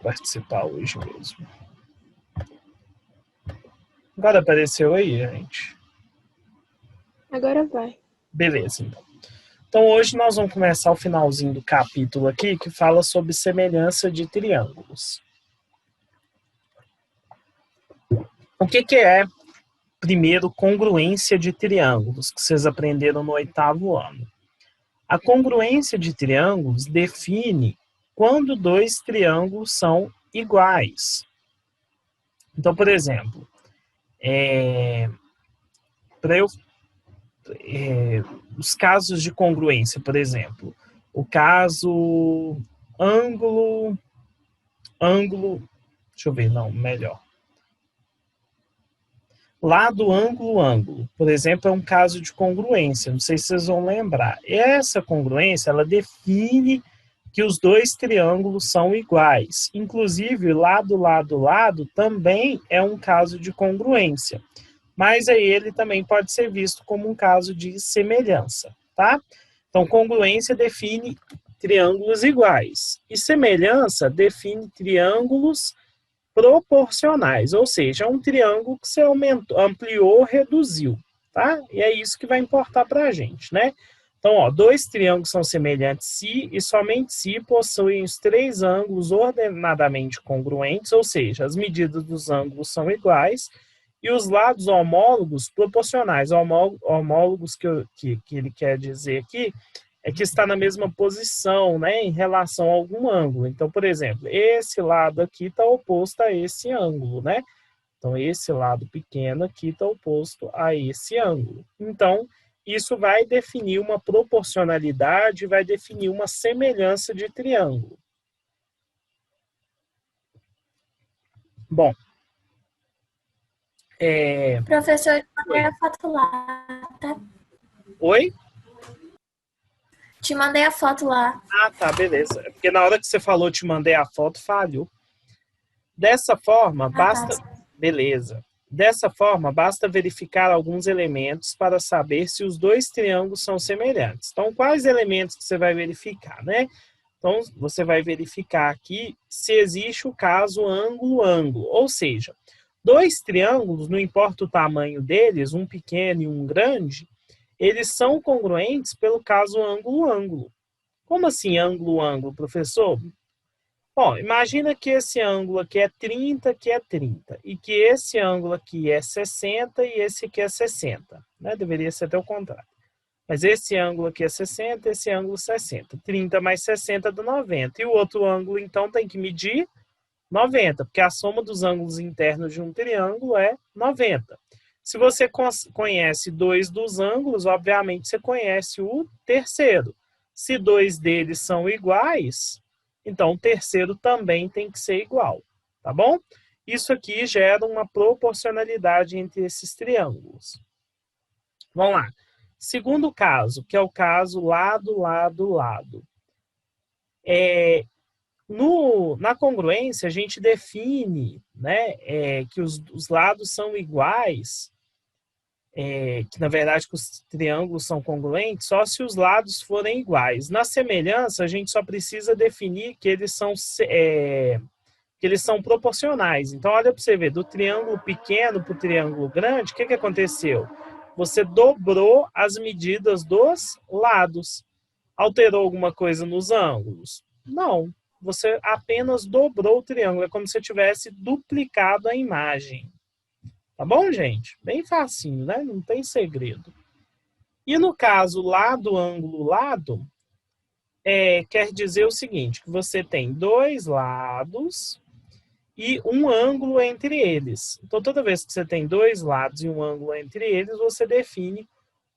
participar hoje mesmo. Agora apareceu aí, gente? Agora vai. Beleza, então. Então hoje nós vamos começar o finalzinho do capítulo aqui, que fala sobre semelhança de triângulos. O que é, primeiro, congruência de triângulos, que vocês aprenderam no 8º ano? A congruência de triângulos define quando dois triângulos são iguais. Então, por exemplo, os casos de congruência, por exemplo, o caso ângulo, deixa eu ver, não, melhor. Lado, ângulo, por exemplo, é um caso de congruência, não sei se vocês vão lembrar. Essa congruência, ela define que os dois triângulos são iguais. Inclusive, lado, lado também é um caso de congruência. Mas aí ele também pode ser visto como um caso de semelhança, tá? Então, congruência define triângulos iguais. E semelhança define triângulos proporcionais, ou seja, é um triângulo que você ampliou ou reduziu, tá? E é isso que vai importar para a gente, né? Então, ó, dois triângulos são semelhantes se e somente se possuem os três ângulos ordenadamente congruentes, ou seja, as medidas dos ângulos são iguais e os lados homólogos proporcionais. Homólogos que ele quer dizer aqui é que está na mesma posição, né, em relação a algum ângulo. Então, por exemplo, esse lado aqui está oposto a esse ângulo, né? Então, esse lado pequeno aqui está oposto a esse ângulo. Então, isso vai definir uma proporcionalidade, vai definir uma semelhança de triângulo. Bom. Professor, mandei a foto lá, tá? Oi? Te mandei a foto lá. Ah, tá, beleza. É porque na hora que você falou, te mandei a foto, falhou. Dessa forma, basta... Tá. Beleza. Dessa forma, basta verificar alguns elementos para saber se os dois triângulos são semelhantes. Então, quais elementos que você vai verificar, né? Então, você vai verificar aqui se existe o caso ângulo-ângulo, ou seja, dois triângulos, não importa o tamanho deles, um pequeno e um grande, eles são congruentes pelo caso ângulo-ângulo. Como assim ângulo-ângulo, professor? Bom, imagina que esse ângulo aqui é 30, aqui é 30, e que esse ângulo aqui é 60 e esse aqui é 60, né? Deveria ser até o contrário. Mas esse ângulo aqui é 60, esse ângulo 60. 30 mais 60 dá 90. E o outro ângulo, então, tem que medir 90, porque a soma dos ângulos internos de um triângulo é 90. Se você conhece dois dos ângulos, obviamente você conhece o terceiro. Se dois deles são iguais, então o terceiro também tem que ser igual, tá bom? Isso aqui gera uma proporcionalidade entre esses triângulos. Vamos lá. Segundo caso, que é o caso lado, lado, lado. Na congruência, a gente define, né, que os lados são iguais, que na verdade que os triângulos são congruentes, só se os lados forem iguais. Na semelhança, a gente só precisa definir que eles são proporcionais. Então, olha para você ver, do triângulo pequeno para o triângulo grande, o que aconteceu? Você dobrou as medidas dos lados. Alterou alguma coisa nos ângulos? Não. Você apenas dobrou o triângulo. É como se você tivesse duplicado a imagem. Tá bom, gente? Bem facinho, né? Não tem segredo. E no caso lado, ângulo, lado, quer dizer o seguinte, que você tem dois lados e um ângulo entre eles. Então, toda vez que você tem dois lados e um ângulo entre eles, você define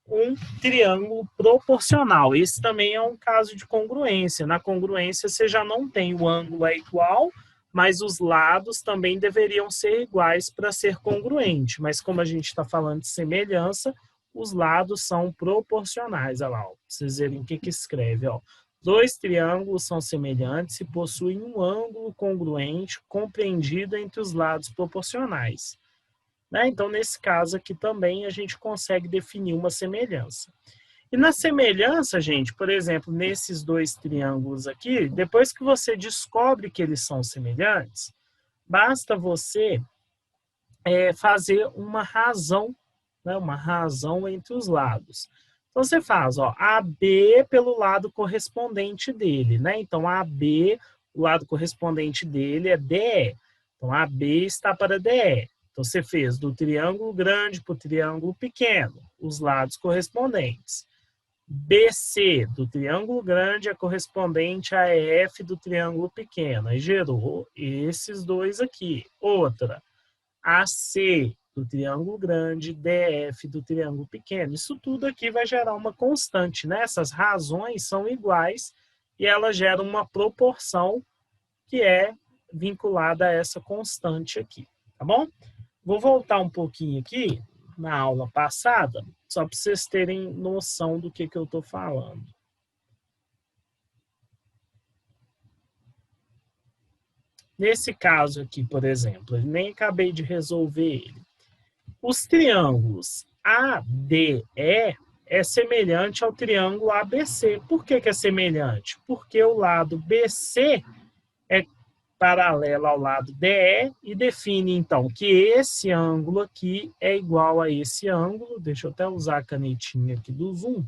um triângulo proporcional. Esse também é um caso de congruência. Na congruência, você já não tem o ângulo é igual, mas os lados também deveriam ser iguais para ser congruente. Mas como a gente está falando de semelhança, os lados são proporcionais. Olha lá, ó, pra vocês verem o que escreve. Ó. Dois triângulos são semelhantes e possuem um ângulo congruente compreendido entre os lados proporcionais. Né? Então, nesse caso aqui também, a gente consegue definir uma semelhança. E na semelhança, gente, por exemplo, nesses dois triângulos aqui, depois que você descobre que eles são semelhantes, basta você fazer uma razão, né, uma razão entre os lados. Então, você faz AB pelo lado correspondente dele, né? Então, AB, o lado correspondente dele é DE. Então, AB está para DE. Então, você fez do triângulo grande para o triângulo pequeno, os lados correspondentes. BC do triângulo grande é correspondente a EF do triângulo pequeno. Aí gerou esses dois aqui. Outra, AC do triângulo grande, DF do triângulo pequeno. Isso tudo aqui vai gerar uma constante, né? Essas razões são iguais e ela gera uma proporção que é vinculada a essa constante aqui, tá bom? Vou voltar um pouquinho aqui na aula passada, só para vocês terem noção do que eu estou falando. Nesse caso aqui, por exemplo, eu nem acabei de resolver ele. Os triângulos ADE é semelhante ao triângulo ABC. Por que é semelhante? Porque o lado BC é paralelo ao lado DE e define, então, que esse ângulo aqui é igual a esse ângulo. Deixa eu até usar a canetinha aqui do zoom.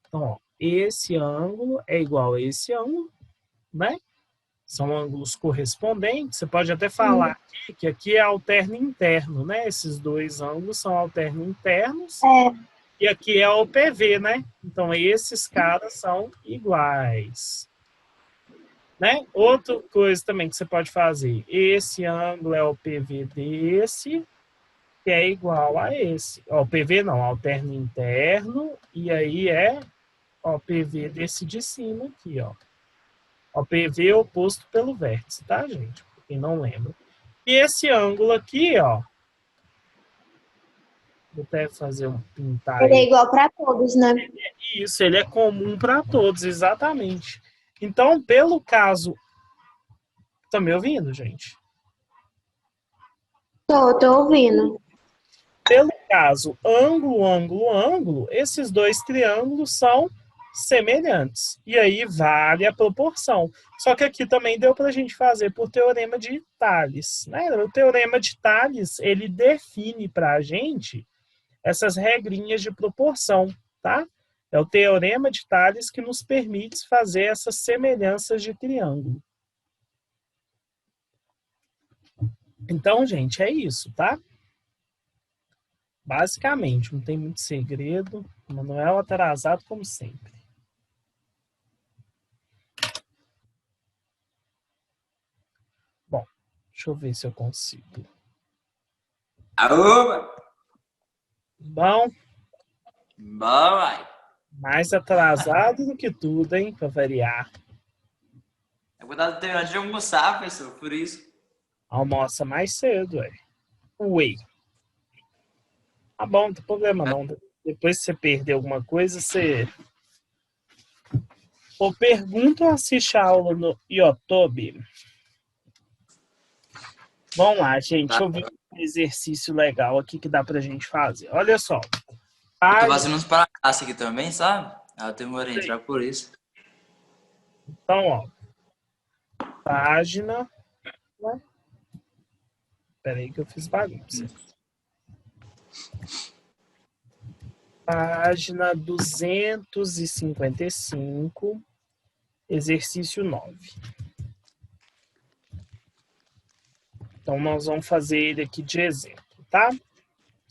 Então, esse ângulo é igual a esse ângulo, né? São ângulos correspondentes. Você pode até falar aqui que aqui é alterno interno, né? Esses dois ângulos são alterno internos. E aqui é o PV, né? Então, esses caras são iguais. Né? Outra coisa também que você pode fazer. Esse ângulo é o PV desse, que é igual a esse. O PV não, alterno interno. E aí é o PV desse de cima aqui, ó. O PV é oposto pelo vértice, tá, gente? Pra quem não lembra. E esse ângulo aqui, ó. Vou até fazer um pintar. Ele é igual para todos, né? Isso, ele é comum para todos, exatamente. Então, pelo caso. Tá me ouvindo, gente? Tô ouvindo. Pelo caso ângulo, ângulo, ângulo, esses dois triângulos são semelhantes. E aí vale a proporção. Só que aqui também deu para a gente fazer por teorema de Tales. Né? O teorema de Tales, ele define para a gente essas regrinhas de proporção. Tá? É o teorema de Tales que nos permite fazer essas semelhanças de triângulo. Então, gente, é isso, tá? Basicamente, não tem muito segredo. Manuel atrasado, como sempre. Bom, deixa eu ver se eu consigo. Aoba! Bom, Vai. mais atrasado do que tudo, hein? Para variar. Eu vou dar terminando de almoçar, professor, por isso. Almoça mais cedo, ué. Ué. Tá bom, não tem problema não. Depois que você perder alguma coisa, você... Ou pergunta ou assiste a aula no YouTube. Vamos lá, gente. Deixa eu ver um exercício legal aqui que dá pra gente fazer. Olha só. Eu tô fazendo uns para casa aqui também, sabe? Eu demorei a entrar por isso. Então, ó. Página... Espera aí que eu fiz bagunça. Página 255, exercício 9. Então, nós vamos fazer ele aqui de exemplo, tá?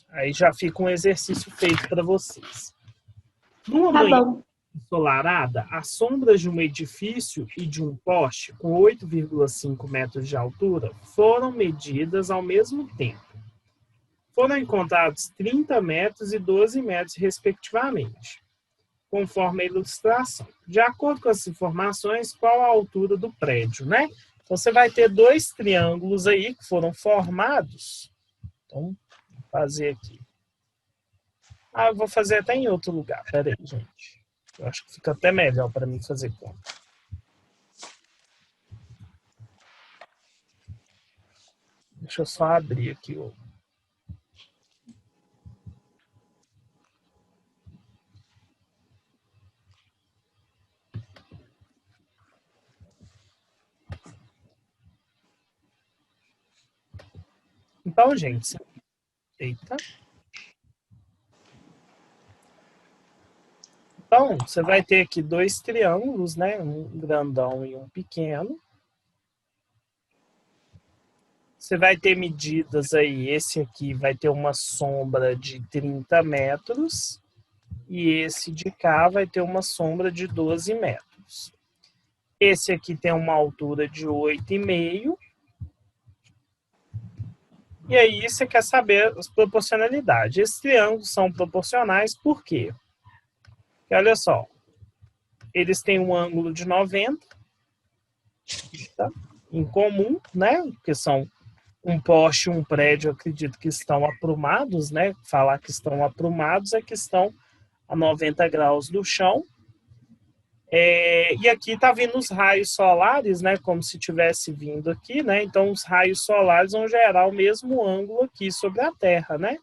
Aí já fica um exercício feito para vocês. Numa manhã ensolarada, as sombras de um edifício e de um poste com 8,5 metros de altura foram medidas ao mesmo tempo. Foram encontrados 30 metros e 12 metros, respectivamente, conforme a ilustração. De acordo com as informações, qual a altura do prédio, né? Então, você vai ter dois triângulos aí que foram formados. Então, vou fazer aqui. Ah, eu vou fazer até em outro lugar. Pera aí, gente. Eu acho que fica até melhor para mim fazer conta. Deixa eu só abrir aqui Então, gente, eita. Então, você vai ter aqui dois triângulos, né? Um grandão e um pequeno. Você vai ter medidas aí, esse aqui vai ter uma sombra de 30 metros e esse de cá vai ter uma sombra de 12 metros. Esse aqui tem uma altura de 8,5. E aí você quer saber as proporcionalidades. Esses triângulos são proporcionais por quê? Porque, olha só, eles têm um ângulo de 90, tá? Em comum, né? Porque são um poste e um prédio, eu acredito que estão aprumados, né? Falar que estão aprumados é que estão a 90 graus do chão. E aqui está vindo os raios solares, né? Como se tivesse vindo aqui, né? Então, os raios solares vão gerar o mesmo ângulo aqui sobre a Terra, né?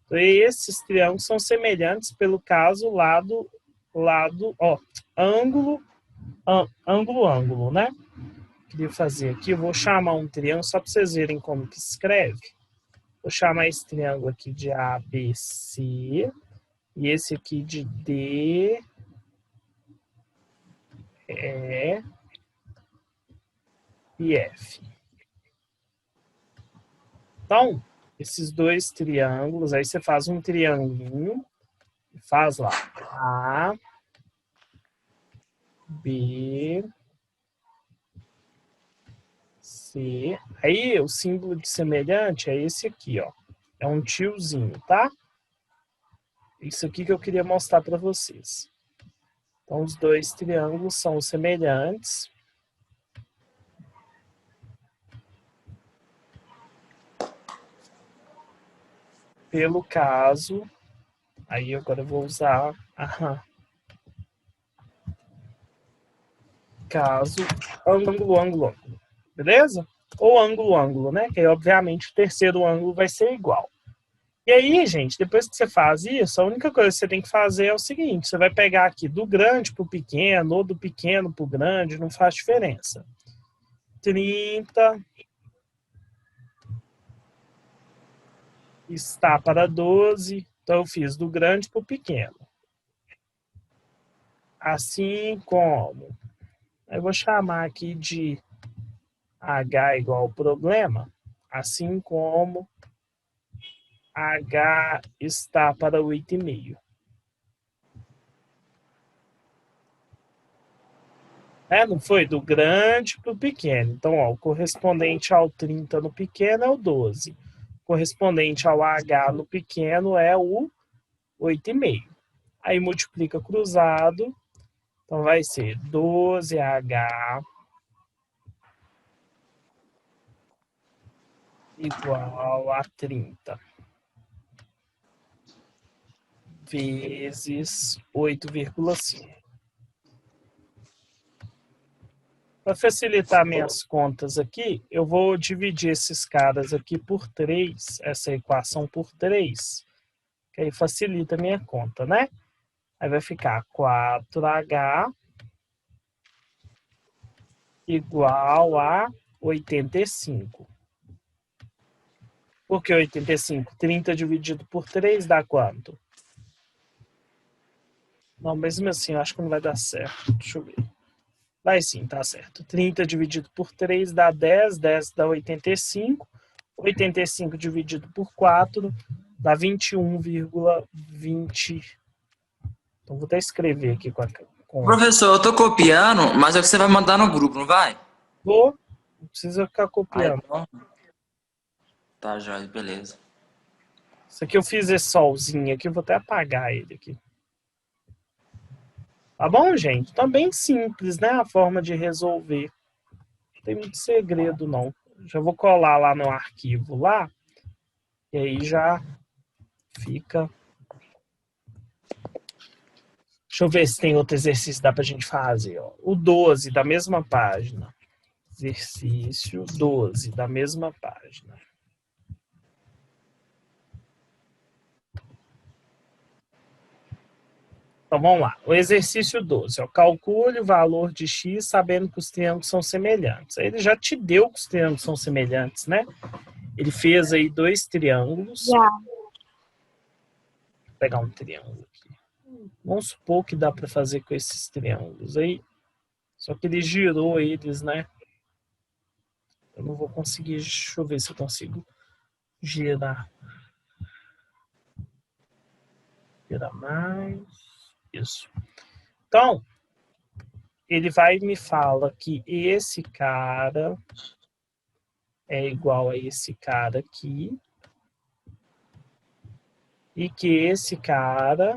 Então, esses triângulos são semelhantes pelo caso ângulo, né? Queria fazer aqui, eu vou chamar um triângulo só para vocês verem como que se escreve. Vou chamar esse triângulo aqui de ABC e esse aqui de D, E e F. Então, esses dois triângulos, aí você faz um triangulinho, faz lá A, B, C. Aí o símbolo de semelhante é esse aqui, ó. É um tiozinho, tá? Isso aqui que eu queria mostrar para vocês. Então, os dois triângulos são semelhantes. Pelo caso, aí agora eu vou usar caso ângulo, beleza? Ou ângulo, né? Que aí, obviamente, o terceiro ângulo vai ser igual. E aí, gente, depois que você faz isso, a única coisa que você tem que fazer é o seguinte, você vai pegar aqui do grande para o pequeno, ou do pequeno para o grande, não faz diferença. 30 está para 12, então eu fiz do grande para o pequeno. Assim como, eu vou chamar aqui de H igual problema, assim como H está para 8,5. Não foi do grande para o pequeno. Então, ó, o correspondente ao 30 no pequeno é o 12. O correspondente ao H no pequeno é o 8,5. Aí multiplica cruzado. Então, vai ser 12H igual a 30 vezes 8,5. Para facilitar minhas contas aqui, eu vou dividir esses caras aqui por 3, essa equação por 3, que aí facilita a minha conta, né? Aí vai ficar 4H igual a 85. Por que 85? 30 dividido por 3 dá quanto? Não, mesmo assim, eu acho que não vai dar certo. Deixa eu ver. Vai sim, tá certo. 30 dividido por 3 dá 10, 10 dá 85. 85 dividido por 4 dá 21,20. Então, vou até escrever aqui com a... Professor, eu tô copiando, mas é o que você vai mandar no grupo, não vai? Vou, não precisa ficar copiando. Então... Tá, Jorge, beleza. Isso aqui eu fiz esse solzinho aqui, eu vou até apagar ele aqui. Tá bom, gente? Então, bem simples, né? A forma de resolver. Não tem muito segredo, não. Já vou colar lá no arquivo lá. E aí já fica... Deixa eu ver se tem outro exercício que dá pra gente fazer. Ó. O 12 da mesma página. Exercício 12 da mesma página. Então, vamos lá. O exercício 12. Ó, calcule o valor de x sabendo que os triângulos são semelhantes. Aí ele já te deu que os triângulos são semelhantes, né? Ele fez aí 2 triângulos. Já. Vou pegar um triângulo aqui. Vamos supor que dá para fazer com esses triângulos aí. Só que ele girou eles, né? Eu não vou conseguir. Deixa eu ver se eu consigo girar. Girar mais. Isso. Então, ele vai e me fala que esse cara é igual a esse cara aqui. E que esse cara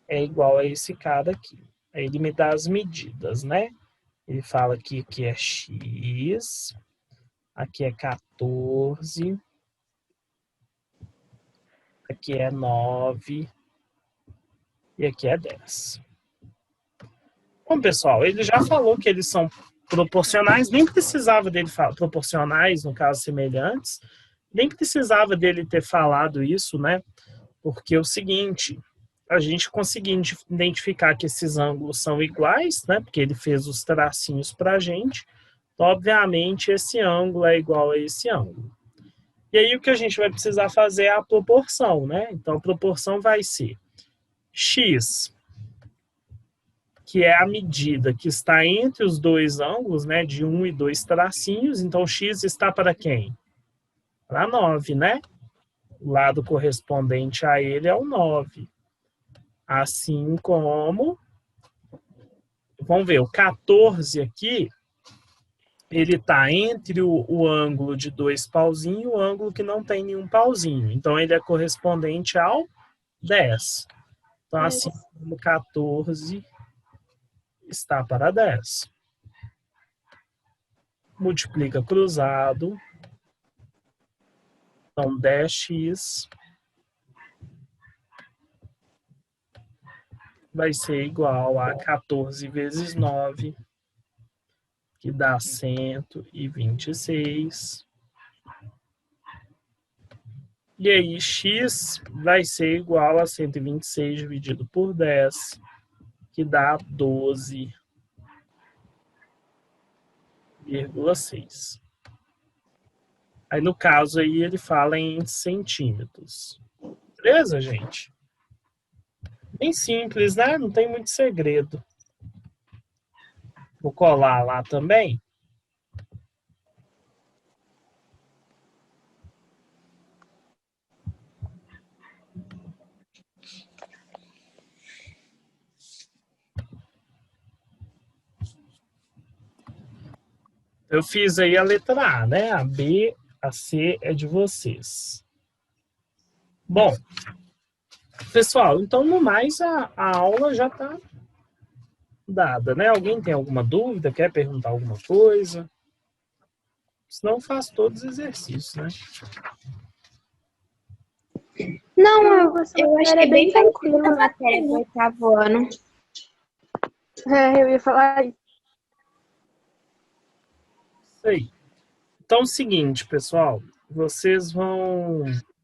é igual a esse cara aqui. Aí ele me dá as medidas, né? Ele fala que aqui é x, aqui é 14, aqui é 9 e aqui é 10. Bom, pessoal, ele já falou que eles são proporcionais, nem precisava dele falar proporcionais, no caso semelhantes, nem precisava dele ter falado isso, né? Porque é o seguinte, a gente conseguiu identificar que esses ângulos são iguais, né? Porque ele fez os tracinhos para a gente. Então, obviamente, esse ângulo é igual a esse ângulo. E aí, o que a gente vai precisar fazer é a proporção, né? Então, a proporção vai ser x, que é a medida que está entre os dois ângulos, né? De 1 e 2 tracinhos. Então, x está para quem? Para 9, né? O lado correspondente a ele é o 9. Assim como, vamos ver, o 14 aqui, ele está entre o ângulo de 2 pauzinhos e o ângulo que não tem nenhum pauzinho. Então, ele é correspondente ao 10. Então, assim como 14 está para 10. Multiplica cruzado. Então, 10x vai ser igual a 14 vezes 9, que dá 126. E aí, x vai ser igual a 126 dividido por 10, que dá 12,6. Aí, no caso, aí ele fala em centímetros. Beleza, gente? Bem simples, né? Não tem muito segredo. Vou colar lá também. Eu fiz aí a letra A, né? A B, a C é de vocês. Bom, pessoal, então no mais a aula já está dada, né? Alguém tem alguma dúvida? Quer perguntar alguma coisa? Senão faz todos os exercícios, né? Não, eu acho que é bem tranquilo a matéria do 8º ano. Eu ia falar isso. Isso aí. Então é o seguinte, pessoal. Vocês vão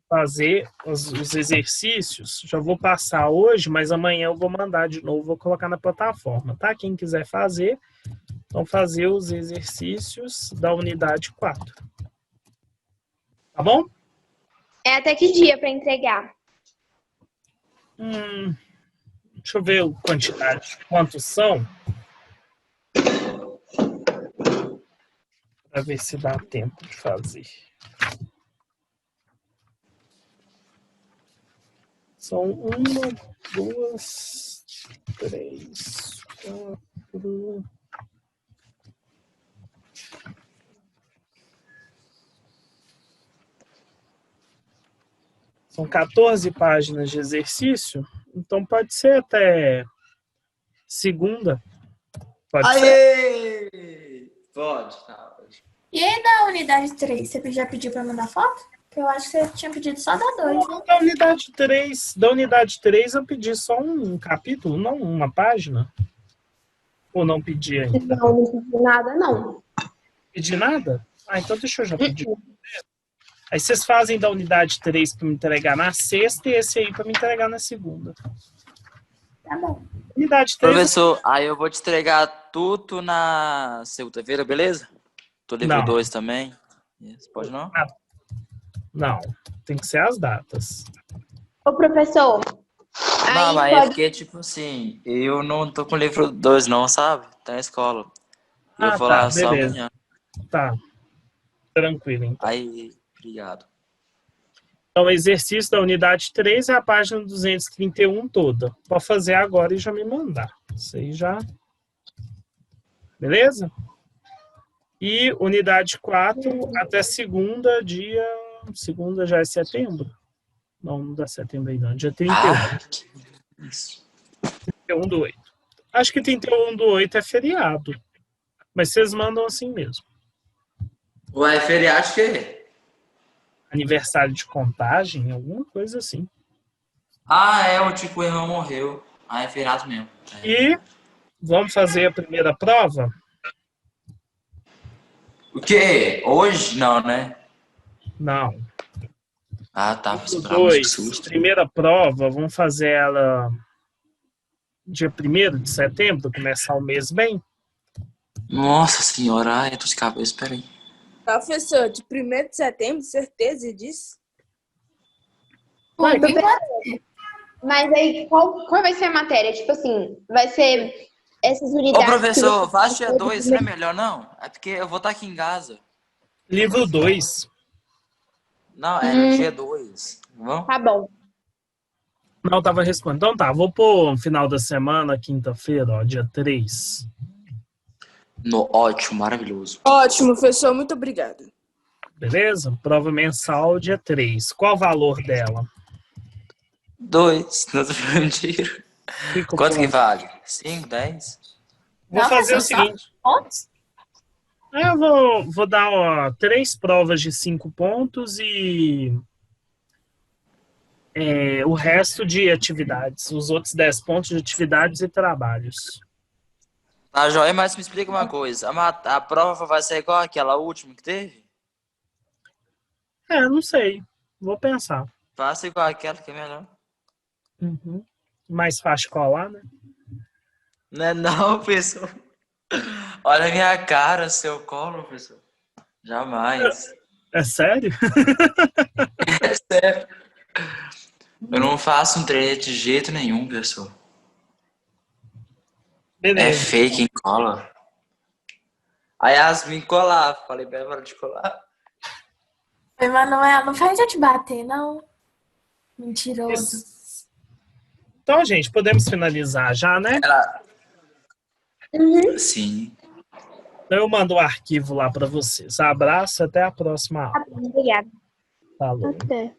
fazer os exercícios. Já vou passar hoje, mas amanhã eu vou mandar de novo, vou colocar na plataforma, tá? Quem quiser fazer, vão fazer os exercícios da unidade 4. Tá bom? É até que dia para entregar? Deixa eu ver a quantidade. Quantos são? Para ver se dá tempo de fazer. São 1, 2, 3, 4. São 14 páginas de exercício, então pode ser até segunda. Pode ser? Aê! Pode. E aí da unidade 3, você já pediu para mandar foto? Porque eu acho que você tinha pedido só da 2, né? Da unidade 3 eu pedi só um capítulo, não uma página. Ou não pedi ainda? Não pedi nada, não. Pedi nada? Ah, então deixa eu já pedir. Aí vocês fazem da unidade 3 para me entregar na sexta e esse aí para me entregar na segunda. Tá bom. Unidade 3. Professor, aí eu vou te entregar tudo na segunda-feira, beleza? Tô livro Não. 2 também. Isso, pode não? Não, tem que ser as datas. Ô, professor, Não, aí mas é pode... porque, tipo assim, eu não tô com o livro 2 não, sabe? Tá na escola. Eu Ah, vou tá, lá só beleza. amanhã. Tá, tranquilo, então. Aí, obrigado. Então, o exercício da unidade 3 é a página 231 toda. Pode fazer agora e já me mandar. Isso aí já... Beleza? E unidade 4 até segunda, dia... Segunda já é setembro? Não dá setembro aí não. Dia 31. Ah, que isso. 31 do 8. Acho que 31 do 8 é feriado. Mas vocês mandam assim mesmo. Ué, feriado que é? Aniversário de contagem, alguma coisa assim. Ah, é, o tipo, o irmão morreu. Ah, é feriado mesmo. É. E vamos fazer a primeira prova? O quê? Hoje? Não, né? Não. Ah, tá. Número Esperava que 2, susto. primeira prova, vamos fazer ela dia 1º de setembro, começar o mês bem? Nossa senhora, ai, eu tô de cabeça, peraí. Professor, de 1º de setembro, certeza disso? Vai, Mas aí, qual vai ser a matéria? Tipo assim, vai ser essas unidades... Ô, professor, que faz você... dia 2, não é melhor, não? É porque eu vou estar aqui em casa. livro 2. Não, é no dia 2. Vamos? Tá bom. Não, tava respondendo. Então tá, vou pôr no final da semana, quinta-feira, ó, dia 3. No, ótimo, maravilhoso. Ótimo, professor, muito obrigado. Beleza? Prova mensal, dia 3. Qual o valor dela? 2, não tô mentira. 5 Quanto que pontos. vale? 5, 10? Vou Não, fazer o professor, seguinte. Pontos? Eu vou dar, ó, 3 provas de 5 pontos e o resto de atividades. Os outros 10 pontos de atividades e trabalhos. Tá, joia, mas me explica uma coisa. A prova vai ser igual aquela última que teve? Não sei. Vou pensar. Faça igual aquela que é melhor. Uhum. Mais fácil colar, né? Não é não, professor. Olha a minha cara, seu colo, professor. Jamais. É sério? É sério. Eu não faço um treino de jeito nenhum, professor. É Beleza. fake em cola. A Yasmin colar. Falei pra ela de colar. Oi, Manuel, não faz eu te bater, não. Mentiroso. Então, gente, podemos finalizar já, né? Sim. Então eu mando o arquivo lá para vocês. Abraço, até a próxima aula. Tá bom, obrigada. Falou. Até.